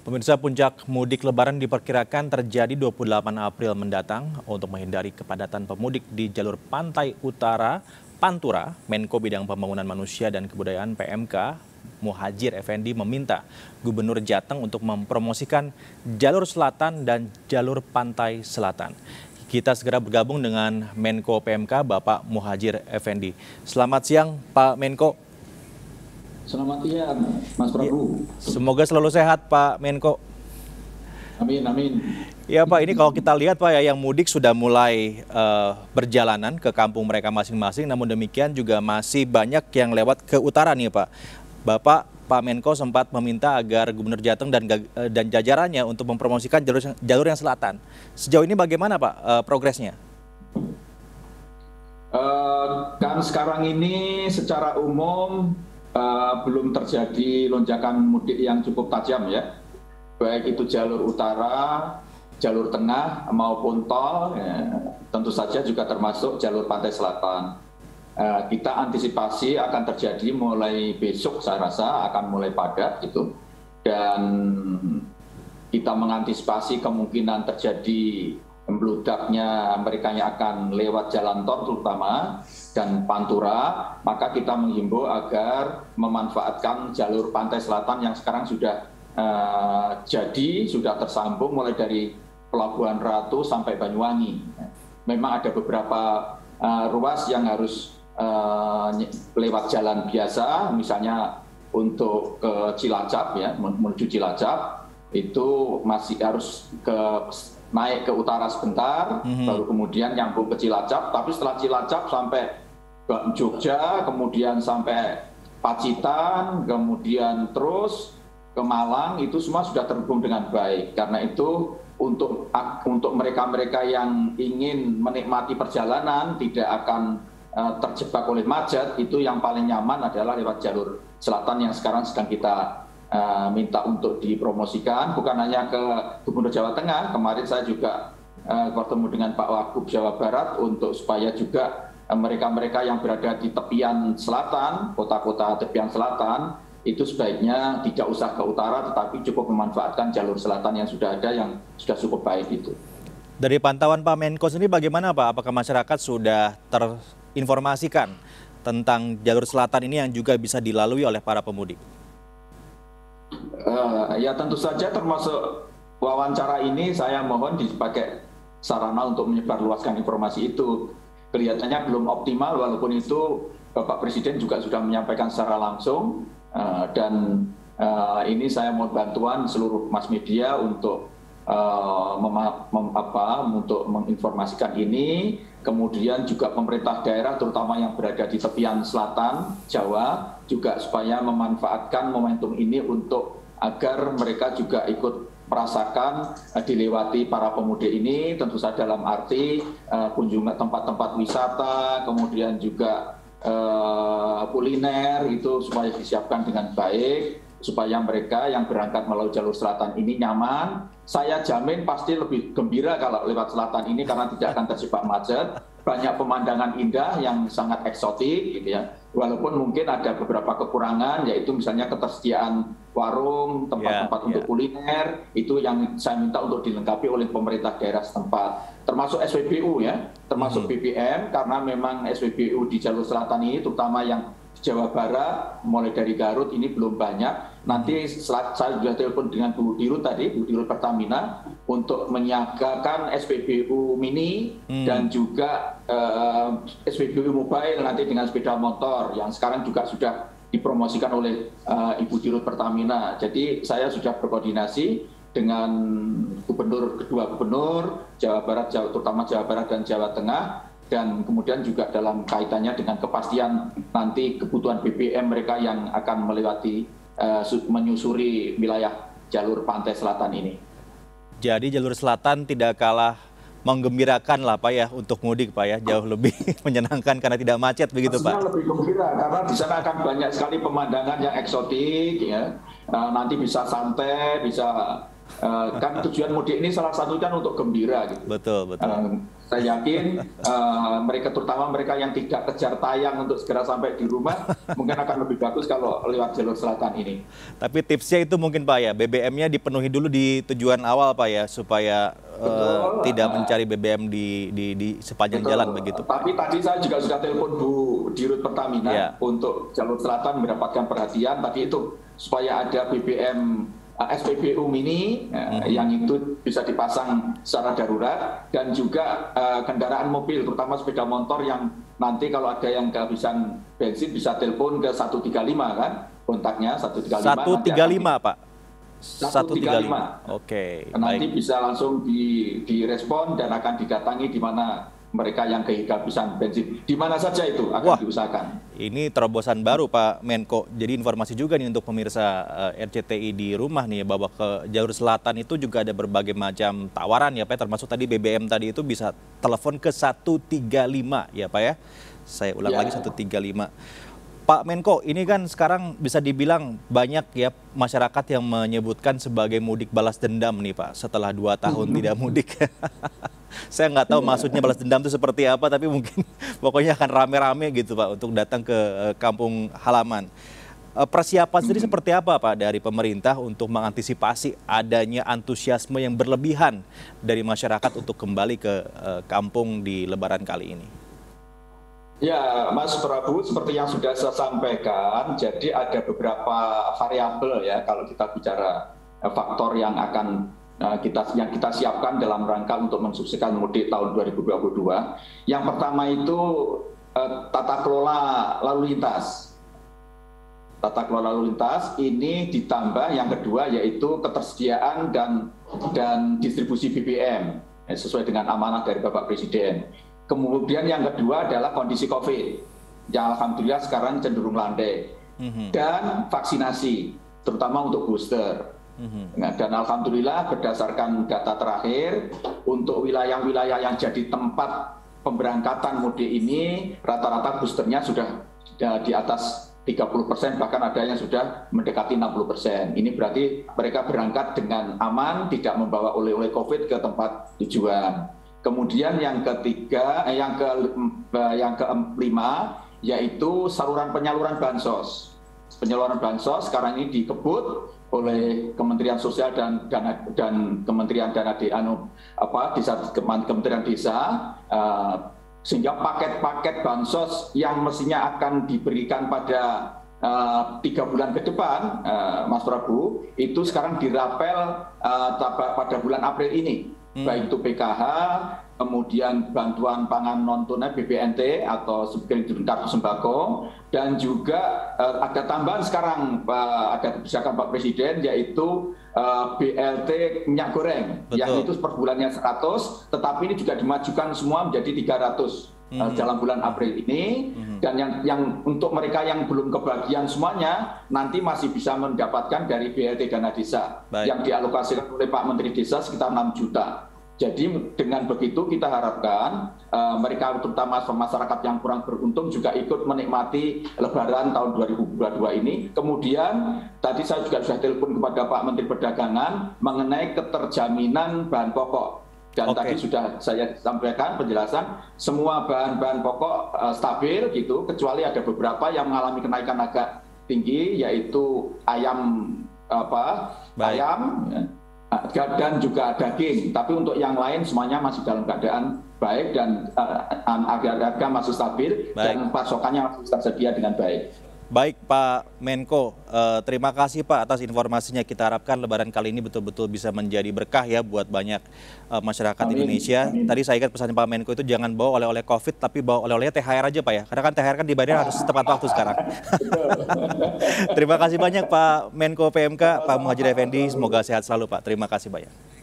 Pemirsa, puncak mudik Lebaran diperkirakan terjadi 28 April mendatang. Untuk menghindari kepadatan pemudik di jalur pantai utara Pantura, Menko Bidang Pembangunan Manusia dan Kebudayaan PMK, Muhadjir Effendi meminta Gubernur Jateng untuk mempromosikan jalur selatan dan jalur pantai selatan. Kita segera bergabung dengan Menko PMK, Bapak Muhadjir Effendi. Selamat siang, Pak Menko. Selamat siang, Mas Prabu. Semoga selalu sehat, Pak Menko. Amin, amin. Ya Pak, ini kalau kita lihat Pak ya, yang mudik sudah mulai berjalanan ke kampung mereka masing-masing. Namun demikian juga masih banyak yang lewat ke utara nih Pak. Pak Menko sempat meminta agar Gubernur Jateng dan jajarannya untuk mempromosikan jalur yang selatan. Sejauh ini bagaimana Pak progresnya? Kan sekarang ini secara umum belum terjadi lonjakan mudik yang cukup tajam ya, baik itu jalur utara, jalur tengah maupun tol, ya, tentu saja juga termasuk jalur pantai selatan. Kita antisipasi akan terjadi mulai besok, saya rasa akan mulai padat gitu, dan kita mengantisipasi kemungkinan terjadi membludaknya mereka yang akan lewat jalan tol terutama dan Pantura, maka kita menghimbau agar memanfaatkan jalur pantai selatan yang sekarang sudah sudah tersambung mulai dari Pelabuhan Ratu sampai Banyuwangi. Memang ada beberapa ruas yang harus lewat jalan biasa, misalnya untuk ke Cilacap ya, menuju Cilacap itu masih harus naik ke utara sebentar, baru kemudian nyambung ke Cilacap. Tapi setelah Cilacap sampai ke Jogja, kemudian sampai Pacitan, kemudian terus ke Malang, itu semua sudah terhubung dengan baik. Karena itu untuk mereka-mereka yang ingin menikmati perjalanan, tidak akan terjebak oleh macet, itu yang paling nyaman adalah lewat jalur selatan yang sekarang sedang kita minta untuk dipromosikan, bukan hanya ke Gubernur Jawa Tengah. Kemarin saya juga bertemu dengan Pak Wagub Jawa Barat untuk supaya juga mereka-mereka yang berada di tepian selatan, kota-kota tepian selatan, itu sebaiknya tidak usah ke utara, tetapi cukup memanfaatkan jalur selatan yang sudah ada, yang sudah cukup baik itu. Dari pantauan Pak Menko sendiri bagaimana Pak? Apakah masyarakat sudah terinformasikan tentang jalur selatan ini yang juga bisa dilalui oleh para pemudik? Ya tentu saja, termasuk wawancara ini saya mohon dipakai sarana untuk menyebarluaskan informasi itu. Kelihatannya belum optimal, walaupun itu Bapak Presiden juga sudah menyampaikan secara langsung, dan ini saya mohon bantuan seluruh mass media untuk untuk menginformasikan ini. Kemudian juga pemerintah daerah terutama yang berada di tepian selatan Jawa juga supaya memanfaatkan momentum ini untuk agar mereka juga ikut merasakan dilewati para pemudik ini, tentu saja dalam arti kunjungan tempat-tempat wisata, kemudian juga kuliner itu supaya disiapkan dengan baik, supaya mereka yang berangkat melalui jalur selatan ini nyaman. Saya jamin pasti lebih gembira kalau lewat selatan ini karena tidak akan terjebak macet. Banyak pemandangan indah yang sangat eksotik gitu ya. Walaupun mungkin ada beberapa kekurangan, yaitu misalnya ketersediaan warung, tempat-tempat untuk kuliner, itu yang saya minta untuk dilengkapi oleh pemerintah daerah setempat. Termasuk SPBU ya, termasuk BBM, karena memang SPBU di jalur selatan ini terutama yang Jawa Barat, mulai dari Garut ini belum banyak. Nanti saya sudah telepon dengan Bu Dirut tadi, Bu Dirut Pertamina, untuk menyiagakan SPBU mini dan juga SPBU mobile nanti dengan sepeda motor yang sekarang juga sudah dipromosikan oleh Ibu Dirut Pertamina. Jadi saya sudah berkoordinasi dengan kedua gubernur Jawa Barat, terutama Jawa Barat dan Jawa Tengah, dan kemudian juga dalam kaitannya dengan kepastian nanti kebutuhan BBM mereka yang akan melewati menyusuri wilayah jalur pantai selatan ini. Jadi jalur selatan tidak kalah menggembirakan lah Pak ya untuk mudik Pak ya, jauh lebih menyenangkan karena tidak macet begitu Pak? Lebih gembira karena di sana akan banyak sekali pemandangan yang eksotik ya. Nanti bisa santai, bisa Kan tujuan mudik ini salah satu kan untuk gembira gitu. Betul, betul. Saya yakin mereka, terutama mereka yang tidak kejar tayang untuk segera sampai di rumah, mungkin akan lebih bagus kalau lewat jalur selatan ini. Tapi tipsnya itu mungkin Pak ya, BBM-nya dipenuhi dulu di tujuan awal Pak ya, supaya tidak mencari BBM di sepanjang jalan begitu Pak. Tapi tadi saya juga sudah telepon Bu Dirut Pertamina untuk jalur selatan mendapatkan perhatian, tadi itu supaya ada BBM SPBU mini yang itu bisa dipasang secara darurat, dan juga kendaraan mobil terutama sepeda motor yang nanti kalau ada yang kehabisan bensin bisa telepon ke 135 kan, kontaknya 135. 135 Pak. 135. Oke. Nanti bisa langsung direspon dan akan didatangi di mana mereka yang kehabisan bensin, di mana saja itu akan diusahakan. Ini terobosan baru Pak Menko. Jadi informasi juga nih untuk pemirsa RCTI di rumah nih, bahwa ke jalur selatan itu juga ada berbagai macam tawaran ya Pak, termasuk tadi BBM tadi itu bisa telepon ke 135 ya Pak ya. Saya ulang lagi 135. Pak Menko, ini kan sekarang bisa dibilang banyak ya masyarakat yang menyebutkan sebagai mudik balas dendam nih Pak, setelah 2 tahun tidak mudik. Saya nggak tahu maksudnya balas dendam itu seperti apa, tapi mungkin pokoknya akan rame-rame gitu Pak untuk datang ke kampung halaman. Persiapan sendiri seperti apa Pak dari pemerintah untuk mengantisipasi adanya antusiasme yang berlebihan dari masyarakat untuk kembali ke kampung di Lebaran kali ini? Ya, Mas Prabu, seperti yang sudah saya sampaikan, jadi ada beberapa variabel ya kalau kita bicara faktor yang akan kita siapkan dalam rangka untuk mensukseskan mudik tahun 2022. Yang pertama itu tata kelola lalu lintas. Tata kelola lalu lintas ini ditambah yang kedua yaitu ketersediaan dan distribusi BBM sesuai dengan amanah dari Bapak Presiden. Kemudian yang kedua adalah kondisi COVID, yang alhamdulillah sekarang cenderung landai, dan vaksinasi, terutama untuk booster. Dan alhamdulillah berdasarkan data terakhir, untuk wilayah-wilayah yang jadi tempat pemberangkatan mudik ini, rata-rata boosternya sudah di atas 30%, bahkan ada yang sudah mendekati 60%. Ini berarti mereka berangkat dengan aman, tidak membawa oleh-oleh COVID ke tempat tujuan. Kemudian yang ketiga, yang kelima, yaitu saluran penyaluran bansos. Penyaluran bansos sekarang ini dikebut oleh Kementerian Sosial dan Kementerian Kementerian Desa, sehingga paket-paket bansos yang mestinya akan diberikan pada 3 bulan ke depan, Mas Prabu, itu sekarang dirapel pada bulan April ini. Baik itu PKH, kemudian bantuan pangan non tunai BPNT atau kartu sembako, dan juga ada tambahan sekarang ada kebijakan Pak Presiden yaitu BLT minyak goreng. Betul. Yang itu per bulannya 100, tetapi ini juga dimajukan semua menjadi 300 dalam bulan April ini. Dan yang untuk mereka yang belum kebagian semuanya nanti masih bisa mendapatkan dari BLT dana desa. Baik. Yang dialokasikan oleh Pak Menteri Desa sekitar 6 juta. Jadi dengan begitu kita harapkan mereka, terutama masyarakat yang kurang beruntung, juga ikut menikmati Lebaran tahun 2022 ini. Kemudian tadi saya juga sudah telepon kepada Pak Menteri Perdagangan mengenai keterjaminan bahan pokok. Dan tadi sudah saya sampaikan penjelasan, semua bahan-bahan pokok stabil gitu, kecuali ada beberapa yang mengalami kenaikan agak tinggi, yaitu ayam dan juga daging. Tapi untuk yang lain semuanya masih dalam keadaan baik dan harga masih stabil. Baik. Dan pasokannya masih tersedia dengan baik. Baik Pak Menko, terima kasih Pak atas informasinya. Kita harapkan Lebaran kali ini betul-betul bisa menjadi berkah ya buat banyak masyarakat Indonesia. Tadi saya ingat pesan Pak Menko itu jangan bawa oleh-oleh COVID, tapi bawa oleh-olehnya THR aja Pak ya. Karena kan THR kan dibayar harus tepat waktu sekarang. Terima kasih banyak Pak Menko PMK, Pak Muhadjir Effendi. Semoga sehat selalu Pak. Terima kasih banyak.